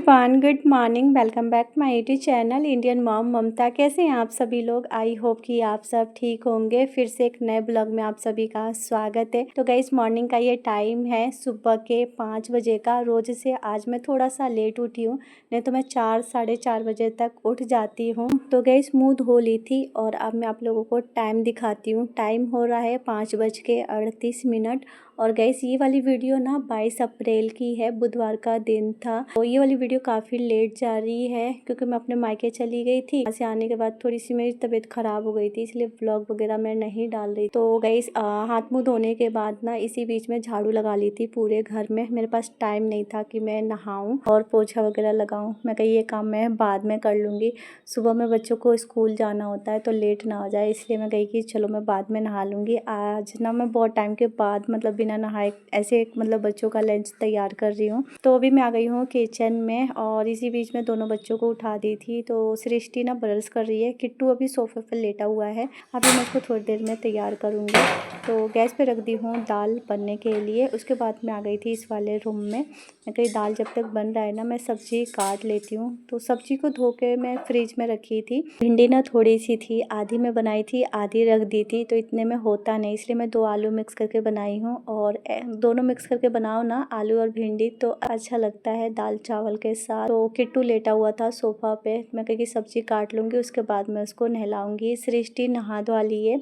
Everyone, good morning. Welcome back to my YouTube channel Indian mom Mamta. कैसे हैं आप सभी लोग? आई होप कि आप सब ठीक होंगे। फिर से एक नए ब्लॉग में आप सभी का स्वागत है। तो गाइस, मॉर्निंग का ये टाइम है सुबह के 5 बजे का। रोज से आज मैं थोड़ा सा लेट उठी हूँ, नहीं तो मैं 4 साढ़े 4 बजे तक उठ जाती हूँ। तो गाइस, मुँह धो ली थी और अब मैं आप लोगों को टाइम दिखाती हूँ। टाइम हो रहा है 5:38। और गाइस, ये वाली वीडियो ना 22 अप्रैल की है, बुधवार का दिन था। तो ये वाली वीडियो काफ़ी लेट जा रही है क्योंकि मैं अपने मायके चली गई थी। वहाँ से आने के बाद थोड़ी सी मेरी तबीयत ख़राब हो गई थी, इसलिए व्लॉग वगैरह मैं नहीं डाल रही। तो गाइस, हाथ मुँह धोने के बाद ना इसी बीच में झाड़ू लगा ली थी पूरे घर में। मेरे पास टाइम नहीं था कि मैं नहाऊँ और पोछा वगैरह लगाऊँ। मैं कही ये काम मैं बाद में कर लूँगी। सुबह में बच्चों को स्कूल जाना होता है तो लेट ना हो जाए, इसलिए मैं कही कि चलो मैं बाद में नहा लूँगी। आज ना मैं बहुत टाइम के बाद मतलब बिना नहाए ऐसे मतलब बच्चों का लंच तैयार कर रही हूँ। तो अभी मैं आ गई हूँ किचन में और इसी बीच में दोनों बच्चों को उठा दी थी। तो सृष्टि ना ब्रश कर रही है, किट्टू अभी सोफे पर लेटा हुआ है। अभी मैं इसको थोड़ी देर में तैयार करूँगी। तो गैस पे रख दी हूँ दाल बनने के लिए। उसके बाद मैं आ गई थी इस वाले रूम में। मैं कही दाल जब तक बन रहा है ना मैं सब्जी काट लेती हूँ। तो सब्जी को धो के मैं फ्रिज में रखी थी। भिंडी ना थोड़ी सी थी, आधी मैं बनाई थी, आधी रख दी थी। तो इतने में होता नहीं, इसलिए मैं 2 आलू मिक्स करके बनाई हूँ। और दोनों मिक्स करके बनाओ ना, आलू और भिंडी, तो अच्छा लगता है दाल चावल के साथ। तो किट्टू लेटा हुआ था सोफा पे। मैं कही सब्जी काट लूँगी, उसके बाद मैं उसको नहलाऊँगी। सृष्टि नहा धोवा लिए।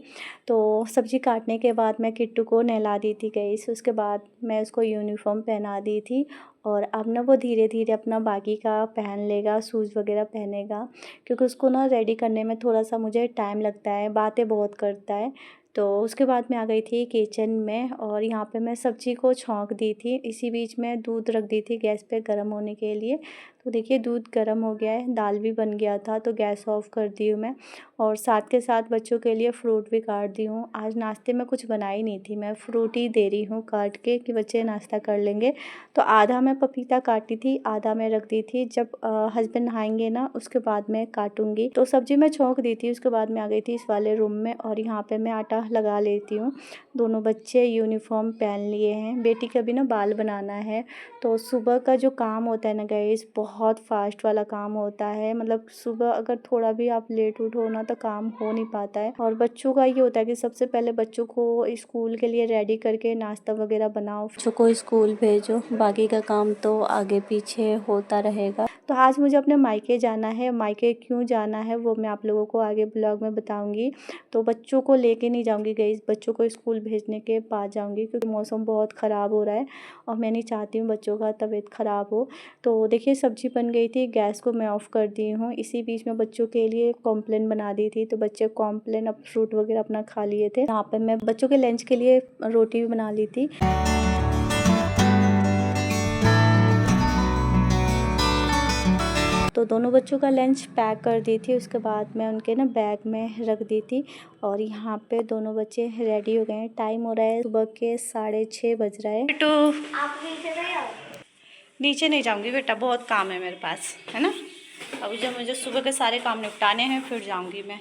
तो सब्जी काटने के बाद मैं किट्टू को नहला दी थी गई। उसके बाद मैं उसको यूनिफॉर्म पहना दी थी। और अब ना वो धीरे धीरे अपना बाकी का पहन लेगा, शूज़ वगैरह पहनेगा, क्योंकि उसको ना रेडी करने में थोड़ा सा मुझे टाइम लगता है, बातें बहुत करता है। तो उसके बाद मैं आ गई थी किचन में और यहाँ पे मैं सब्ज़ी को छौंक दी थी। इसी बीच में दूध रख दी थी गैस पे गर्म होने के लिए। तो देखिए दूध गर्म हो गया है, दाल भी बन गया था, तो गैस ऑफ कर दी हूँ मैं। और साथ के साथ बच्चों के लिए फ्रूट भी काट दी हूँ। आज नाश्ते में कुछ बनाई नहीं थी, मैं फ्रूट ही दे रही हूँ काट के कि बच्चे नाश्ता कर लेंगे। तो आधा मैं पपीता काटी थी, आधा मैं रख दी थी। जब हस्बैंड नहाएंगे ना उसके बाद मैं काटूंगी। तो सब्जी मैं छौंक दी थी। उसके बाद मैं आ गई थी इस वाले रूम में और यहाँ पे मैं आटा लगा लेती हूँ। दोनों बच्चे यूनिफॉर्म पहन लिए हैं। बेटी का भी ना बाल बनाना है। तो सुबह का जो काम होता है ना गाइस, बहुत फास्ट वाला काम होता है। मतलब सुबह अगर थोड़ा भी आप लेट उठो ना तो काम हो नहीं पाता है। और बच्चों का ये होता है कि सबसे पहले बच्चों को स्कूल के लिए रेडी करके नाश्ता वगैरह बनाओ, बच्चों को स्कूल भेजो, बाकी का काम तो आगे पीछे होता रहेगा। तो आज मुझे अपने मायके जाना है। मायके क्यों जाना है वो मैं आप लोगों को आगे ब्लॉग में बताऊंगी। तो बच्चों को लेके नहीं जाऊंगी गई, बच्चों को स्कूल भेजने के बाद जाऊंगी, क्योंकि मौसम बहुत ख़राब हो रहा है और मैं नहीं चाहती हूँ बच्चों का तबीयत ख़राब हो। तो देखिए सब्जी बन गई थी, गैस को मैं ऑफ़ कर दी हूँ। इसी बीच में बच्चों के लिए कॉम्प्लेन बना दी थी, तो बच्चे कॉम्प्लेन अब फ्रूट वगैरह अपना खा लिए थे। यहाँ पे मैं बच्चों के लंच के लिए रोटी भी बना ली थी। तो दोनों बच्चों का लंच पैक कर दी थी। उसके बाद मैं उनके ना बैग में रख दी थी। और यहाँ पे दोनों बच्चे रेडी हो गए हैं। टाइम हो रहा है सुबह के 6:30 बज रहा है। तो आप नीचे नहीं जाऊँगी बेटा, बहुत काम है मेरे पास, है ना। अभी जब मुझे सुबह के सारे काम निपटाने हैं फिर जाऊँगी मैं,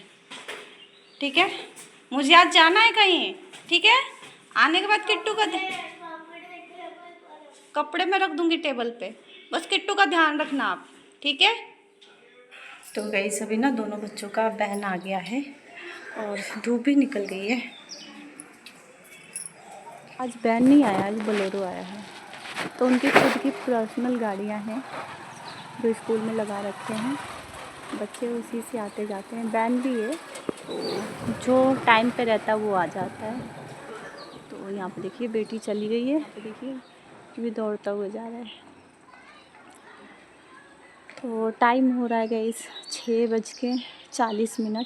ठीक है। मुझे आज जाना है कहीं, ठीक है। आने के बाद किट्टू का कपड़े में रख दूँगी टेबल पे, बस किट्टू का ध्यान रखना आप, ठीक है। तो गई सभी ना दोनों बच्चों का बहन आ गया है और धूप भी निकल गई है। आज बैन नहीं आया, आज बोलेरो आया है। तो उनकी खुद की पर्सनल गाड़ियाँ हैं जो स्कूल में लगा रखे हैं, बच्चे उसी से आते जाते हैं। बैन भी है, तो जो टाइम पे रहता है वो आ जाता है। तो यहाँ पे देखिए बेटी चली गई है, तो देखिए भी दौड़ता हुआ जा रहा है। तो टाइम हो रहा है गाइस 6:40।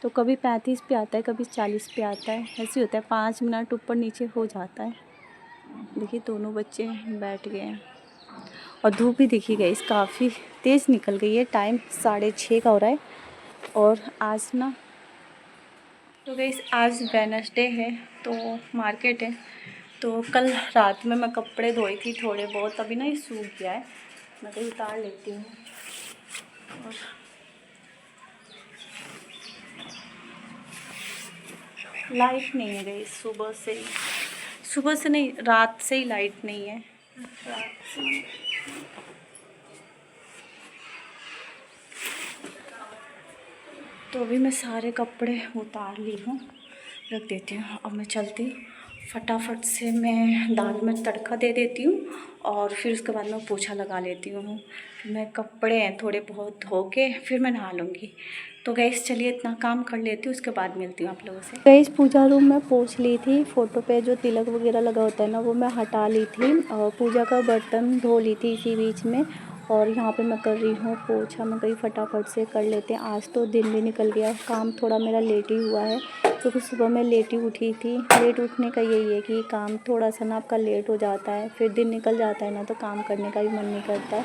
तो कभी 35 पे आता है, कभी 40 पे आता है, ऐसे होता है। 5 मिनट ऊपर नीचे हो जाता है। देखिए दोनों बच्चे बैठ गए हैं और धूप भी देखिए गाइस काफ़ी तेज़ निकल गई है। टाइम 6:30 का हो रहा है। और आज ना तो गाइस आज वेडनेसडे है, तो मार्केट है। तो कल रात में मैं कपड़े धोई थी थोड़े बहुत, अभी ना ये सूख गया है, मैं कहीं उतार लेती हूँ। और लाइट नहीं है गई सुबह से नहीं, रात से ही लाइट नहीं है। रात से तो अभी मैं सारे कपड़े उतार ली हूँ, रख देती हूँ। अब मैं चलती हूँ, फटाफट से मैं दाल में तड़का दे देती हूँ और फिर उसके बाद मैं पोछा लगा लेती हूँ। फिर मैं कपड़े हैं थोड़े बहुत धो के फिर मैं नहा लूँगी। तो गैस चलिए इतना काम कर लेती हूँ, उसके बाद मिलती हूँ आप लोगों से। गैस पूजा रूम में पोंछ ली थी, फ़ोटो पे जो तिलक वगैरह लगा होता है ना वो मैं हटा ली थी और पूजा का बर्तन धो ली थी इसी बीच में। और यहाँ पे मैं कर रही हूँ पोछा। मैं कहीं फटाफट से कर लेते हैं, आज तो दिन भी निकल गया। काम थोड़ा मेरा लेट ही हुआ है क्योंकि सुबह मैं लेट ही उठी थी। लेट उठने का यही है कि काम थोड़ा सा ना आपका लेट हो जाता है, फिर दिन निकल जाता है ना तो काम करने का भी मन नहीं करता है।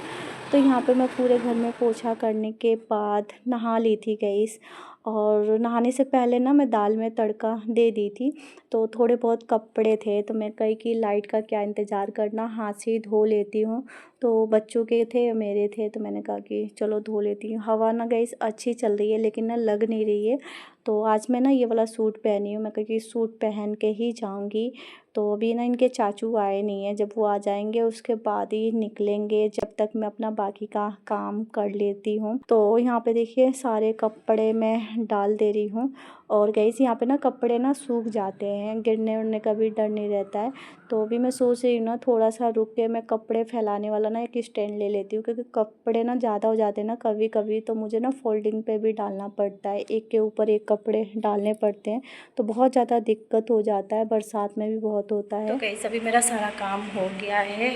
तो यहाँ पे मैं पूरे घर में पोछा करने के बाद नहा ली थी गैस। और नहाने से पहले ना मैं दाल में तड़का दे दी थी। तो थोड़े बहुत कपड़े थे तो मैं कही कि लाइट का क्या इंतज़ार करना, हाथ से ही धो लेती हूँ। तो बच्चों के थे मेरे थे तो मैंने कहा कि चलो धो लेती हूँ। हवा ना गैस अच्छी चल रही है लेकिन ना लग नहीं रही है। तो आज मैं ना ये वाला सूट पहनी हूँ, मैं कही कि सूट पहन के ही जाऊँगी। तो अभी ना इनके चाचू आए नहीं हैं, जब वो आ जाएंगे उसके बाद ही निकलेंगे, जब तक मैं अपना बाकी का काम कर लेती हूँ। तो यहाँ पे देखिए सारे कपड़े मैं डाल दे रही हूँ। और गैस यहाँ पे ना कपड़े ना सूख जाते हैं, गिरने उड़ने का भी डर नहीं रहता है। तो अभी मैं सोच रही हूँ ना थोड़ा सा रुक के मैं कपड़े फैलाने वाला ना एक स्टैंड ले लेती हूँ, क्योंकि कपड़े ना ज़्यादा हो जाते हैं ना कभी कभी, तो मुझे ना फोल्डिंग पे भी डालना पड़ता है, एक के ऊपर एक कपड़े डालने पड़ते हैं। तो बहुत ज़्यादा दिक्कत हो जाता है, बरसात में भी बहुत होता है। तो गैस अभी मेरा सारा काम हो गया है,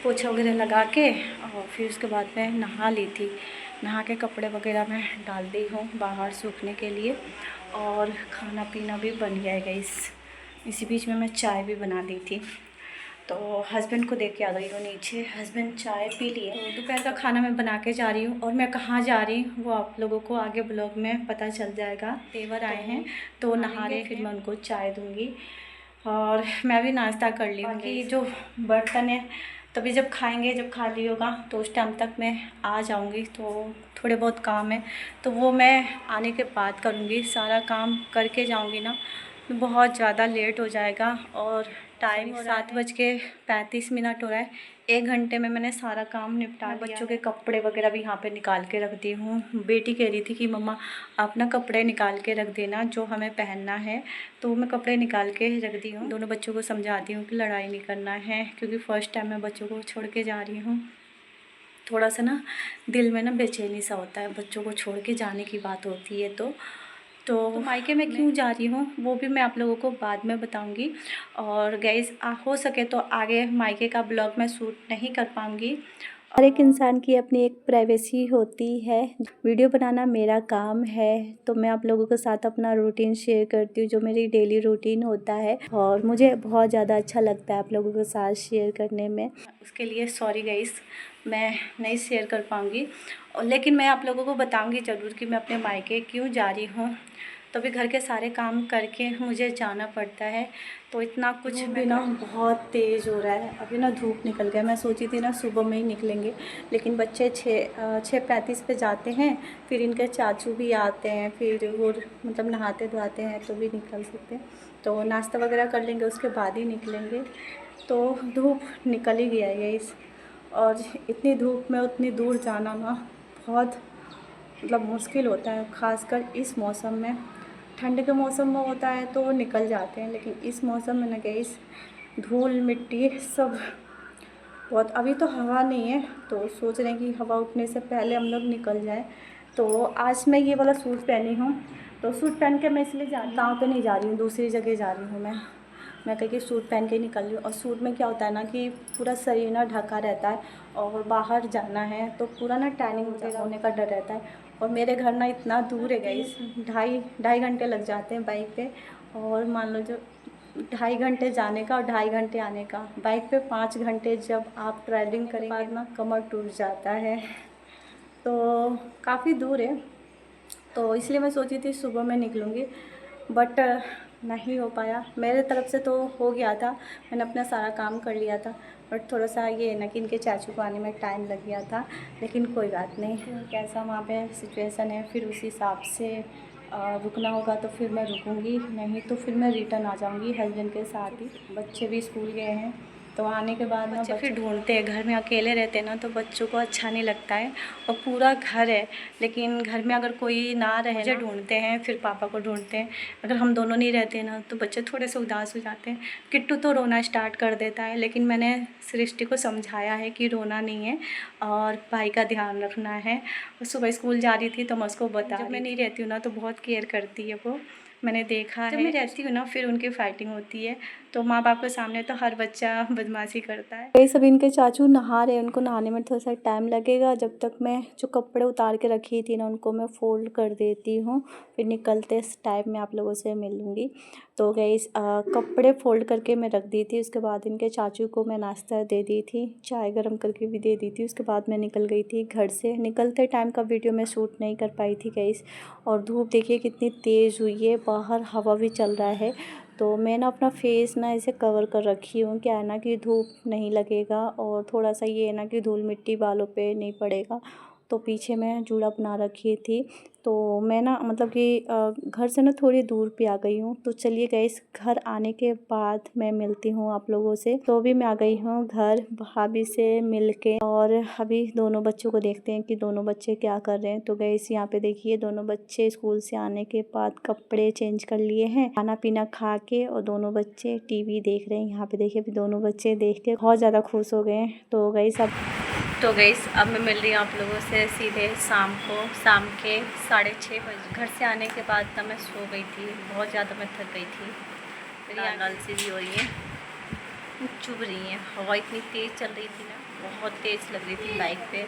पोछा वगैरह लगा के और फिर उसके बाद मैं नहा ली थी। नहा के कपड़े वगैरह मैं डाल दी हूँ बाहर सूखने के लिए। और खाना पीना भी बन गया है गैस। इसी बीच में मैं चाय भी बना दी थी। तो हस्बैंड को दे के आ गई हूँ नीचे, हस्बैंड चाय पी लिए। तो दोपहर का खाना मैं बना के जा रही हूँ और मैं कहाँ जा रही हूँ वो आप लोगों को आगे ब्लॉग में पता चल जाएगा। देवर आए हैं तो नहा रहे, फिर मैं उनको चाय दूँगी और मैं भी नाश्ता कर ली हूँ। कि जो बर्तन है तभी जब खाएंगे, जब खाली होगा तो उस टाइम तक मैं आ जाऊँगी। तो थोड़े बहुत काम है तो वो मैं आने के बाद करूँगी। सारा काम करके जाऊँगी ना बहुत ज़्यादा लेट हो जाएगा। और टाइम 7:35 हो रहा है। 1 घंटे में मैंने सारा काम निपटा लिया। बच्चों के कपड़े वगैरह भी यहाँ पे निकाल के रख दी हूँ। बेटी कह रही थी कि मम्मा आप ना कपड़े निकाल के रख देना जो हमें पहनना है, तो मैं कपड़े निकाल के रख दी हूँ। दोनों बच्चों को समझाती हूँ कि लड़ाई नहीं करना है, क्योंकि फ़र्स्ट टाइम मैं बच्चों को छोड़ के जा रही हूँ। थोड़ा सा ना दिल में ना बेचैनी सा होता है, बच्चों को छोड़ के जाने की बात होती है। तो मायके में क्यों जा रही हूँ वो भी मैं आप लोगों को बाद में बताऊंगी। और गैस हो सके तो आगे मायके का ब्लॉग मैं शूट नहीं कर पाऊँगी। हर एक इंसान की अपनी एक प्राइवेसी होती है। वीडियो बनाना मेरा काम है तो मैं आप लोगों के साथ अपना रूटीन शेयर करती हूँ, जो मेरी डेली रूटीन होता है और मुझे बहुत ज़्यादा अच्छा लगता है आप लोगों के साथ शेयर करने में। उसके लिए सॉरी गाइस, मैं नहीं शेयर कर पाऊँगी, लेकिन मैं आप लोगों को बताऊँगी ज़रूर कि मैं अपने मायके क्यों जा रही हूँ। तो भी घर के सारे काम करके मुझे जाना पड़ता है। तो इतना कुछ भी ना बहुत तेज़ हो रहा है, अभी ना धूप निकल गया। मैं सोची थी ना सुबह में ही निकलेंगे, लेकिन बच्चे 6:35 पे जाते हैं, फिर इनके चाचू भी आते हैं, फिर वो मतलब नहाते धोआते हैं तो भी निकल सकते हैं। तो नाश्ता वगैरह कर लेंगे उसके बाद ही निकलेंगे। तो धूप निकल ही गया है इस, और इतनी धूप में उतनी दूर जाना ना बहुत मतलब मुश्किल होता है, ख़ासकर इस मौसम में। ठंड के मौसम में होता है तो वो निकल जाते हैं, लेकिन इस मौसम में ना गैस धूल मिट्टी सब बहुत। अभी तो हवा नहीं है तो सोच रहे हैं कि हवा उठने से पहले हम लोग निकल जाए। तो आज मैं ये वाला सूट पहनी हूँ, तो सूट पहन के मैं इसलिए गाँव पे नहीं जा रही हूँ, दूसरी जगह जा रही हूँ। मैं कहीं सूट पहन के निकल रही हूँ। और सूट में क्या होता है ना कि पूरा शरीर ना ढका रहता है और बाहर जाना है तो पूरा ना टैनिंग वगैरह होने का डर रहता है। और मेरे घर ना इतना दूर है गाइस, ढाई घंटे लग जाते हैं बाइक पे। और मान लो जो 2.5 घंटे जाने का और 2.5 घंटे आने का, बाइक पे 5 घंटे जब आप ट्रैवलिंग करेंगे ना कमर टूट जाता है। तो काफ़ी दूर है, तो इसलिए मैं सोची थी सुबह में निकलूँगी, बट नहीं हो पाया। मेरे तरफ से तो हो गया था, मैंने अपना सारा काम कर लिया था, बट थोड़ा सा ये है ना कि इनके चाचू को आने में टाइम लग गया था। लेकिन कोई बात नहीं, कैसा वहाँ पे सिचुएशन है फिर उस हिसाब से रुकना होगा तो फिर मैं रुकूँगी, नहीं तो फिर मैं रिटर्न आ जाऊँगी हस्बैंड के साथ ही। बच्चे भी स्कूल गए हैं तो आने के बाद ना बच्चे फिर ढूंढते हैं, घर में अकेले रहते हैं ना तो बच्चों को अच्छा नहीं लगता है। और पूरा घर है, लेकिन घर में अगर कोई ना रहे मुझे ढूंढते हैं, फिर पापा को ढूंढते हैं। अगर हम दोनों नहीं रहते ना तो बच्चे थोड़े से उदास हो जाते हैं। किट्टू तो रोना स्टार्ट कर देता है, लेकिन मैंने सृष्टि को समझाया है कि रोना नहीं है और भाई का ध्यान रखना है। और सुबह स्कूल जा रही थी तो मैं उसको बता, जब मैं नहीं रहती हूँ ना तो बहुत केयर करती है वो, मैंने देखा है। जब मैं रहती हूँ ना फिर उनकी फाइटिंग होती है। तो माँ बाप के सामने तो हर बच्चा बदमाशी करता है। ये सब इनके चाचू नहा रहे हैं, उनको नहाने में थोड़ा सा टाइम लगेगा। जब तक मैं जो कपड़े उतार के रखी थी ना उनको मैं फ़ोल्ड कर देती हूँ, फिर निकलते इस टाइम में आप लोगों से मिलूँगी। तो गाइस कपड़े फ़ोल्ड करके मैं रख दी थी। उसके बाद इनके चाचू को मैं नाश्ता दे दी थी, चाय गर्म करके भी दे दी थी। उसके बाद मैं निकल गई थी घर से। निकलते टाइम का वीडियो मैं शूट नहीं कर पाई थी गाइस। और धूप देखिए कितनी तेज़ हुई है, बाहर हवा भी चल रहा है। तो मैं ना अपना फेस ना इसे कवर कर रखी हूँ, क्या है ना कि धूप नहीं लगेगा और थोड़ा सा ये है ना कि धूल मिट्टी बालों पे नहीं पड़ेगा। तो पीछे मैं जूड़ा बना रखी थी। तो मैं ना मतलब कि घर से ना थोड़ी दूर पे आ गई हूँ। तो चलिए गाइस, घर आने के बाद मैं मिलती हूँ आप लोगों से। तो अभी मैं आ गई हूँ घर भाभी से मिल के, और अभी दोनों बच्चों को देखते हैं कि दोनों बच्चे क्या कर रहे हैं। तो गाइस यहाँ पे देखिए दोनों बच्चे स्कूल से आने के बाद कपड़े चेंज कर लिए हैं, खाना पीना खा के, और दोनों बच्चे टीवी देख रहे हैं। यहाँ पे देखिए अभी दोनों बच्चे देख के बहुत ज़्यादा खुश हो गए हैं। तो गाइस अब मैं मिल रही हूँ आप लोगों से सीधे शाम के 6:30 बजे। घर से आने के बाद तब मैं सो गई थी, बहुत ज़्यादा मैं थक गई थी। मेरी आंखें सी भी हो रही है, चुभ रही हैं। हवा इतनी तेज़ चल रही थी ना, बहुत तेज़ लग रही थी बाइक पे,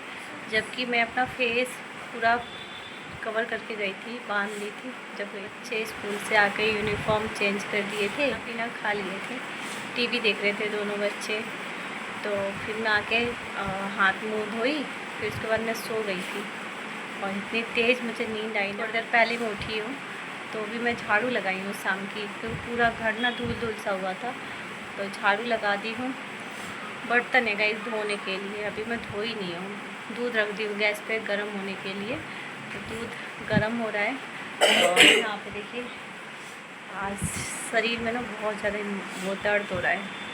जबकि मैं अपना फेस पूरा कवर करके गई थी, बांध ली थी। जब बच्चे स्कूल से आके यूनिफॉर्म चेंज कर दिए थे, पीना खा लिए थे, टीवी देख रहे थे दोनों बच्चे। तो फिर मैं आके हाथ मुँह धोई, फिर उसके बाद मैं सो गई थी। और इतनी तेज़ मुझे नींद आई, थोड़ी देर पहले मैं उठी हूँ। तो भी मैं झाड़ू लगाई हूँ शाम की, क्योंकि पूरा घर ना धूल धूल सा हुआ था। तो झाड़ू लगा दी हूँ। बर्तन है गाइस धोने के लिए, अभी मैं धोई नहीं हूँ। दूध रख दी हूँ गैस पे गर्म होने के लिए। तो दूध गर्म हो रहा है। और यहाँ पे देखिए आज शरीर में ना बहुत ज़्यादा वो दर्द हो रहा है,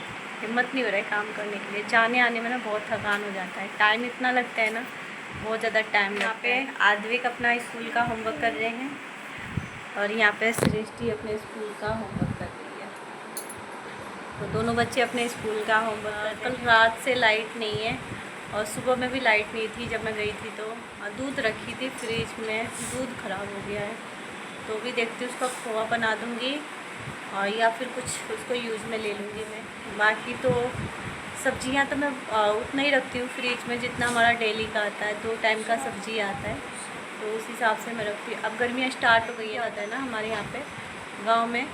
हिम्मत नहीं हो रहा है काम करने के लिए। जाने आने में ना बहुत थकान हो जाता है, टाइम इतना लगता है ना, बहुत ज़्यादा टाइम लगता है। यहाँ पे आद्विक अपना स्कूल का होमवर्क कर रहे हैं, और यहाँ पे सृष्टि अपने स्कूल का होमवर्क कर रही है। तो दोनों बच्चे अपने स्कूल का होमवर्क कर। कल रात से लाइट नहीं है, और सुबह में भी लाइट नहीं थी जब मैं गई थी। तो दूध रखी थी फ्रिज में, दूध ख़राब हो गया है। तो भी देखती हूँ उसका खोआ बना दूँगी, और या फिर कुछ उसको यूज़ में ले लूँगी मैं। बाकी तो सब्जियां तो मैं उतना ही रखती हूँ फ्रिज में जितना हमारा डेली का आता है, 2 टाइम का सब्जी आता है, तो उस हिसाब से मैं रखती हूँ। अब गर्मियाँ स्टार्ट हो गई होता है ना हमारे यहाँ पे गांव में,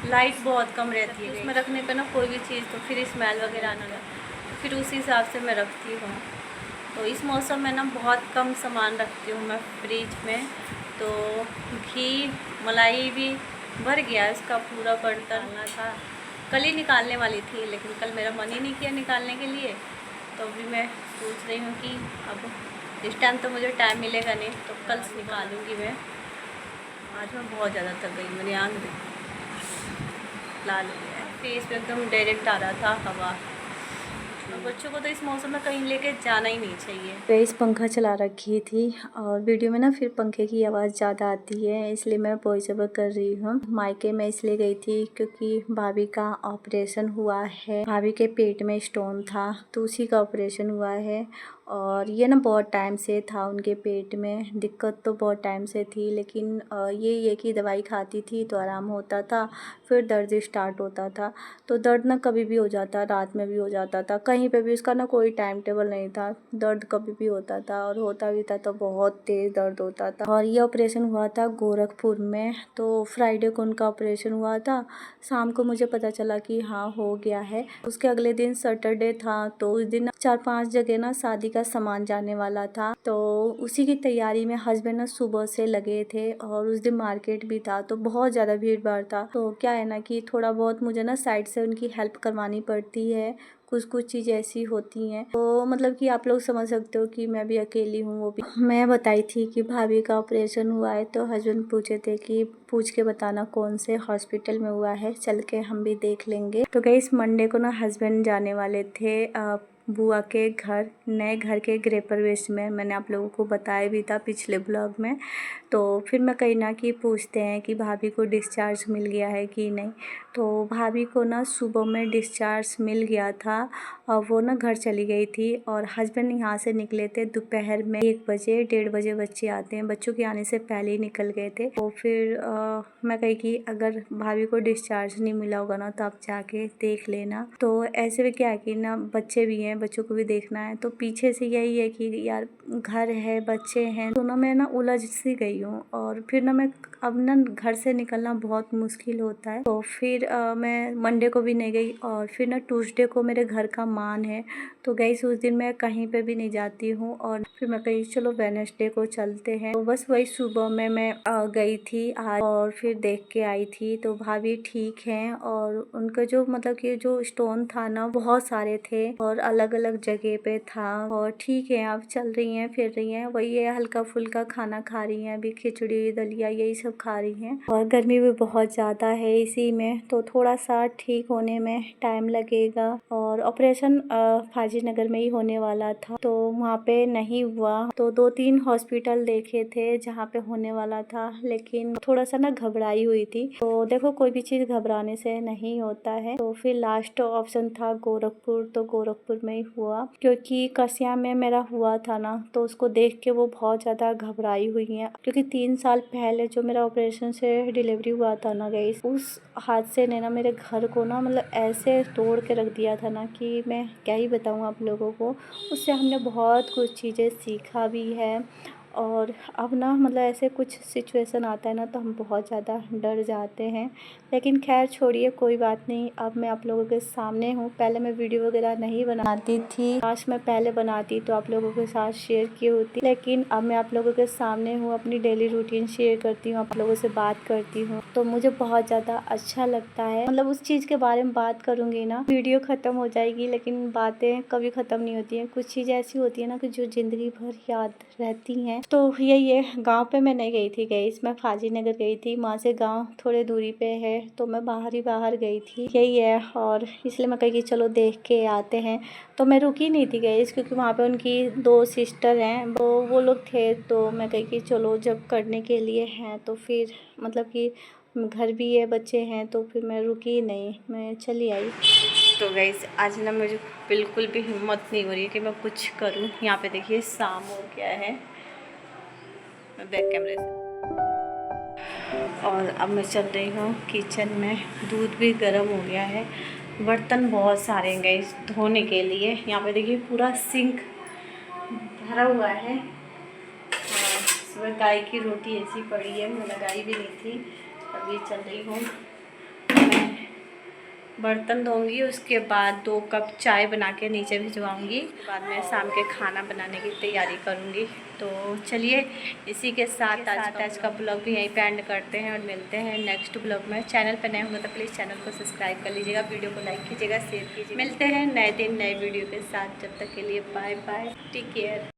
लाइट बहुत कम रहती है, उसमें रखने पे ना कोई भी चीज़ तो फिर स्मेल वगैरह आना लगा, तो फिर उसी हिसाब से मैं रखती हूँ। तो इस मौसम में ना बहुत कम सामान रखती हूँ मैं फ्रिज में। तो घी मलाई भी भर गया है, उसका पूरा बर्तन था। कल ही निकालने वाली थी, लेकिन कल मेरा मन ही नहीं किया निकालने के लिए। तो अभी मैं सोच रही हूँ कि अब इस टाइम तो मुझे टाइम मिलेगा नहीं, तो कल से निकालूँगी मैं। आज मैं बहुत ज़्यादा थक गई, मेरी आँख भी लाल हो गया है, फेस पे एकदम डायरेक्ट आ रहा था हवा। और बच्चों को तो इस मौसम में कहीं लेके जाना ही नहीं चाहिए। फेस पंखा चला रखी थी, और वीडियो में ना फिर पंखे की आवाज़ ज़्यादा आती है, इसलिए मैं वॉइस ओवर कर रही हूँ। मायके में इसलिए गई थी क्योंकि भाभी का ऑपरेशन हुआ है, भाभी के पेट में स्टोन था, तो उसी का ऑपरेशन हुआ है। और ये ना बहुत टाइम से था उनके पेट में, दिक्कत तो बहुत टाइम से थी, लेकिन ये कि दवाई खाती थी तो आराम होता था, फिर दर्द स्टार्ट होता था। तो दर्द ना कभी भी हो जाता, रात में भी हो जाता था, कहीं पे भी उसका ना कोई टाइम टेबल नहीं था, दर्द कभी भी होता था, और होता भी था तो बहुत तेज़ दर्द होता था। और ये ऑपरेशन हुआ था गोरखपुर में, तो फ्राइडे को उनका ऑपरेशन हुआ था। शाम को मुझे पता चला कि हाँ हो गया है। उसके अगले दिन सैटरडे था, तो उस दिन 4-5 जगह ना शादी का का सामान जाने वाला था, तो उसी की तैयारी में हस्बैंड ना सुबह से लगे थे और उस दिन मार्केट भी था तो बहुत ज़्यादा भीड़ भाड़ था। तो क्या है ना कि थोड़ा बहुत मुझे ना साइड से उनकी हेल्प करवानी पड़ती है, कुछ कुछ चीज़ ऐसी होती हैं। तो मतलब कि आप लोग समझ सकते हो कि मैं भी अकेली हूँ। वो भी मैं बताई थी कि भाभी का ऑपरेशन हुआ है, तो हस्बैंड पूछे थे कि पूछ के बताना कौन से हॉस्पिटल में हुआ है, चल के हम भी देख लेंगे। तो गई इस मंडे को ना हस्बैंड जाने वाले थे बुआ के घर, नए घर के गृह प्रवेश में। मैंने आप लोगों को बताया भी था पिछले ब्लॉग में। तो फिर मैं कहीं ना कि पूछते हैं कि भाभी को डिस्चार्ज मिल गया है कि नहीं। तो भाभी को ना सुबह में डिस्चार्ज मिल गया था और वो ना घर चली गई थी। और हस्बैंड यहाँ से निकले थे दोपहर में 1 बजे, 1:30 बजे बच्चे आते हैं, बच्चों के आने से पहले ही निकल गए थे। तो फिर मैं कही कि अगर भाभी को डिस्चार्ज नहीं मिला होगा ना तो आप जाके देख लेना। तो ऐसे में क्या है कि ना बच्चे भी हैं, बच्चों को भी देखना है। तो पीछे से यही है कि यार घर है, बच्चे हैं, तो ना मैं ना उलझ सी गई हूँ। और फिर ना मैं अब ना घर से निकलना बहुत मुश्किल होता है। तो फिर मैं मंडे को भी नहीं गई और फिर ना ट्यूसडे को मेरे घर का मान है, तो गई उस दिन मैं कहीं पे भी नहीं जाती हूँ। और फिर मैं कही चलो वेडनेसडे को चलते हैं। तो बस वही सुबह में मैं गई थी आज और फिर देख के आई थी। तो भाभी ठीक हैं और उनका जो मतलब कि जो स्टोन था ना बहुत सारे थे और अलग अलग जगह पे था और ठीक है, अब चल रही हैं, फिर रही हैं, वही है हल्का फुल्का खाना खा रही हैं, अभी खिचड़ी दलिया यही सब खा रही हैं। और गर्मी भी बहुत ज़्यादा है इसी में, तो थोड़ा सा ठीक होने में टाइम लगेगा। और ऑपरेशन फाजी नगर में ही होने वाला था, तो वहाँ पे नहीं हुआ। तो 2-3 हॉस्पिटल देखे थे जहाँ पे होने वाला था, लेकिन थोड़ा सा ना घबराई हुई थी। तो देखो कोई भी चीज़ घबराने से नहीं होता है। तो फिर लास्ट ऑप्शन था गोरखपुर, तो गोरखपुर में ही हुआ, क्योंकि कसिया में मेरा हुआ था ना, तो उसको देख के वो बहुत ज़्यादा घबराई हुई हैं। क्योंकि 3 साल पहले जो मेरा ऑपरेशन से डिलीवरी हुआ था ना गाइस, उस हादसे ने ना मेरे घर को ना मतलब ऐसे तोड़ के रख दिया था ना कि मैं क्या ही बताऊँ आप लोगों को। उससे हमने बहुत कुछ चीज़ें सीखा भी है। और अब ना मतलब ऐसे कुछ सिचुएशन आता है ना तो हम बहुत ज़्यादा डर जाते हैं। लेकिन खैर छोड़िए, कोई बात नहीं, अब मैं आप लोगों के सामने हूँ। पहले मैं वीडियो वगैरह नहीं बनाती थी, आज मैं पहले बनाती तो आप लोगों के साथ शेयर की होती, लेकिन अब मैं आप लोगों के सामने हूँ, अपनी डेली रूटीन शेयर करती हूँ, आप लोगों से बात करती हूँ, तो मुझे बहुत ज़्यादा अच्छा लगता है। मतलब उस चीज़ के बारे में बात करूँगी ना वीडियो ख़त्म हो जाएगी, लेकिन बातें कभी ख़त्म नहीं होती हैं। कुछ चीज़ें ऐसी होती है ना कि जो ज़िंदगी भर याद रहती हैं। तो यही है, गांव पे मैं नहीं गई थी गाइस, मैं फाजी नगर गई थी। वहाँ से गांव थोड़े दूरी पे है, तो मैं बाहर गई थी, यही है। और इसलिए मैं कही कि चलो देख के आते हैं। तो मैं रुकी नहीं थी गाइस, क्योंकि वहाँ पे उनकी 2 सिस्टर हैं, वो लोग थे। तो मैं कही कि चलो जब करने के लिए हैं तो फिर मतलब कि घर भी है, बच्चे हैं, तो फिर मैं रुकी नहीं, मैं चली आई। तो गाइस आज ना मुझे बिल्कुल भी हिम्मत नहीं हो रही है कि मैं कुछ करूं। यहाँ पे देखिए शाम हो गया है, मैं बैक कैमरे से, और अब मैं चल रही हूँ किचन में। दूध भी गर्म हो गया है, बर्तन बहुत सारे हैं गाइस धोने के लिए। यहाँ पे देखिए पूरा सिंक भरा हुआ है। और सुबह गाय की रोटी ऐसी पड़ी है, मैं लगाई भी नहीं थी, अभी चल रही हूँ। बर्तन धोंगी, उसके बाद 2 कप चाय बना के नीचे भिजवाऊँगी। बाद में शाम के खाना बनाने की तैयारी करूँगी। तो चलिए इसी के साथ आज का ब्लॉग भी यहीं पे एंड करते हैं और मिलते हैं नेक्स्ट ब्लॉग में। चैनल पर नए होंगे तो प्लीज़ चैनल को सब्सक्राइब कर लीजिएगा, वीडियो को लाइक कीजिएगा, शेयर कीजिएगा। मिलते हैं नए दिन नए वीडियो के साथ, जब तक के लिए बाय बाय, टेक केयर।